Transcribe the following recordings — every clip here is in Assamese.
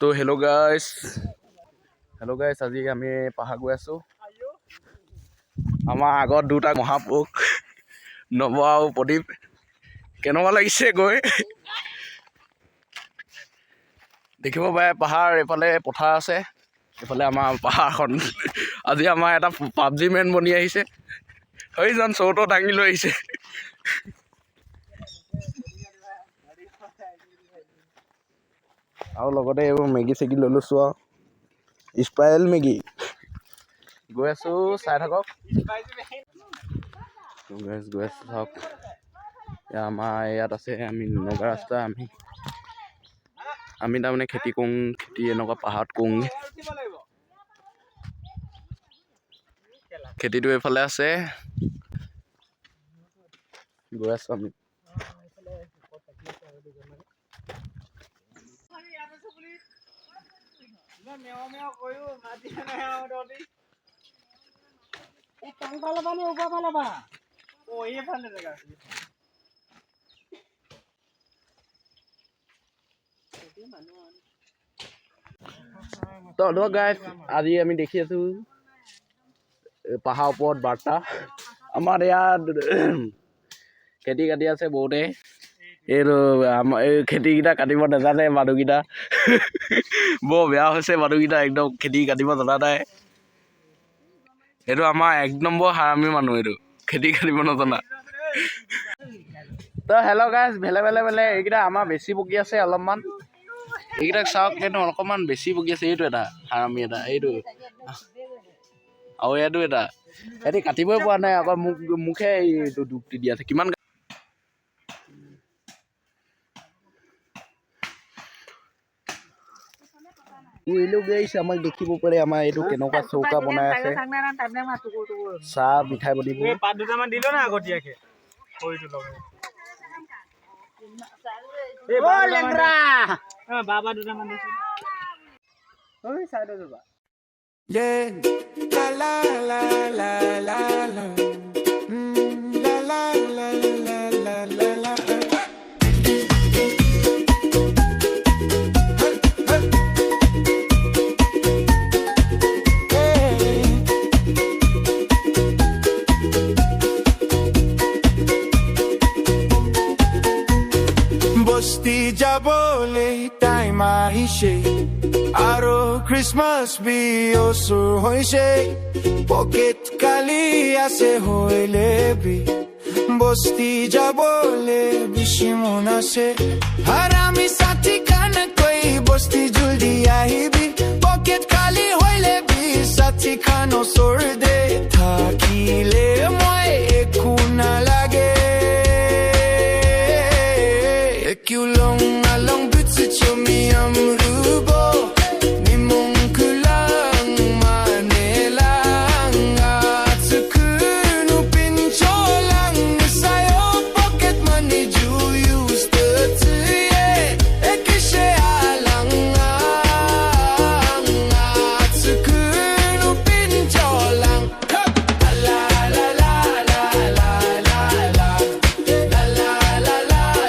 তো হেল্ল' গাইছ আজি আমি পাহাৰ গৈ আছোঁ। আমাৰ আগত দুটা মহাপুৰুষ নৱ আৰু প্ৰদীপ। কেনেকুৱা লাগিছে গৈ দেখিব পাৰে। পাহাৰ এইফালে পথাৰ আছে, এইফালে আমাৰ পাহাৰখন। আজি আমাৰ এটা পাবজি মেন বনি আহিছে, সেইজন চৌটো দাঙি লৈ আহিছে। আৰু লগতে এইবোৰ মেগী চেগি লৈ লৈছোঁ আৰু স্পাইৰেল মেগী গৈ আছোঁ, চাই থাকক। গৈ আছোঁ চাওক। আমাৰ ইয়াত আছে, আমি নগা ৰাস্তা। আমি তাৰমানে খেতি কৰোঁ, খেতি এনেকুৱা পাহাৰত কৰোঁ। খেতিটো এইফালে আছে, গৈ আছোঁ আমি। তো গাইছ, আজি আমি দেখি আছো পাহাৰ ওপৰত বাৰ্তা। আমাৰ ইয়াত খেতি কাটি আছে বহুতে। এইটো আমাৰ এই খেতিকেইটা কাটিব নাজানে মানুহকেইটা। বৰ বেয়া হৈছে মানুহকেইটা, একদম খেতি কাটিব জনা নাই। এইটো আমাৰ 1 নম্বৰ হাৰামি মানুহ, এইটো খেতি কাটিব নজনা। তো হেল্ল' গাইছ, ভেলে এইকেইটা আমাৰ বেছি বকি আছে অলপমান। এইকেইটাক চাওক, কিন্তু অকণমান বেছি বকি আছে। এইটো এটা হাৰামি এটা, এইটো আৰু এইটো এটা। সিহঁতি কাটিবই পৰা নাই, আকৌ মুখে এইটো দুখ দি আছে। কিমান আমাক দেখিব পাৰে। আমাৰ এইটো কেনেকুৱা চৌকা বনাই আছে, চাহ মিঠাই বনিব। পাত দুটামান দিলো না আগতীয়াকে। বাবা দুটামান দিছো। Yeah, la la la la la la, la la la la la la la. বস্তি যাবলে টাইম আহিছে, আৰু ক্ৰিছমাছ বি ওচৰ হৈছে। পকেট কালি আছে হইলে বি, বস্তি যাবলে বেছি মন আছে। হাৰামি সাথী খান কৈ বস্তি জলদি আহিবি। পকেট খালি হইলে বি সাথী খান ওচৰ দে, থাকিলে মই একো নালাগে। Kulong along bitsit yomi amrubo, ni mong kulang manelang. Atsukunu pincholang, sayo pocket money ju use the tuye, ekishe alang. Atsukunu pincholang, la la la la la la la, la la la la la.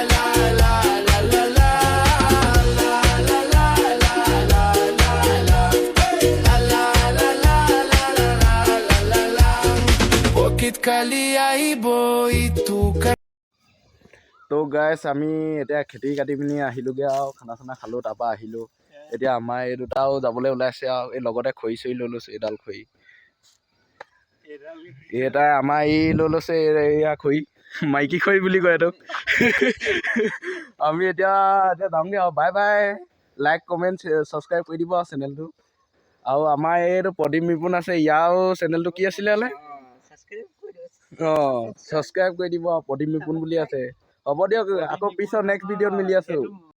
তো গাইছ, আমি এতিয়া খেতি কাটি পিনি আহিলোগৈ আৰু খানা চানা খালোঁ, তাৰপৰা আহিলোঁ। এতিয়া আমাৰ এই দুটাও যাবলৈ ওলাইছে আৰু এই লগতে খৰি চৰি লৈ লৈছে। এইডাল খৰি, এটাই আমাৰ এই লৈ লৈছে এয়া খৰি, মাইকী খৰি বুলি কয় এইটোক। আমি এতিয়া যামগৈ আৰু। Bye bye. Like comment subscribe কৰি দিব আৰু চেনেলটো। আৰু আমাৰ এইটো প্ৰদীপ নিপুণ আছে, ইয়াৰো চেনেলটো কি আছিলে হ'লে? অঁ, ছাবস্ক্ৰাইব কৰি দিব আৰু প্ৰদীপ নিপুণ বুলি আছে। হ'ব দিয়ক, আকৌ পিছত নেক্সট ভিডিঅ'ত মিলি আছোঁ।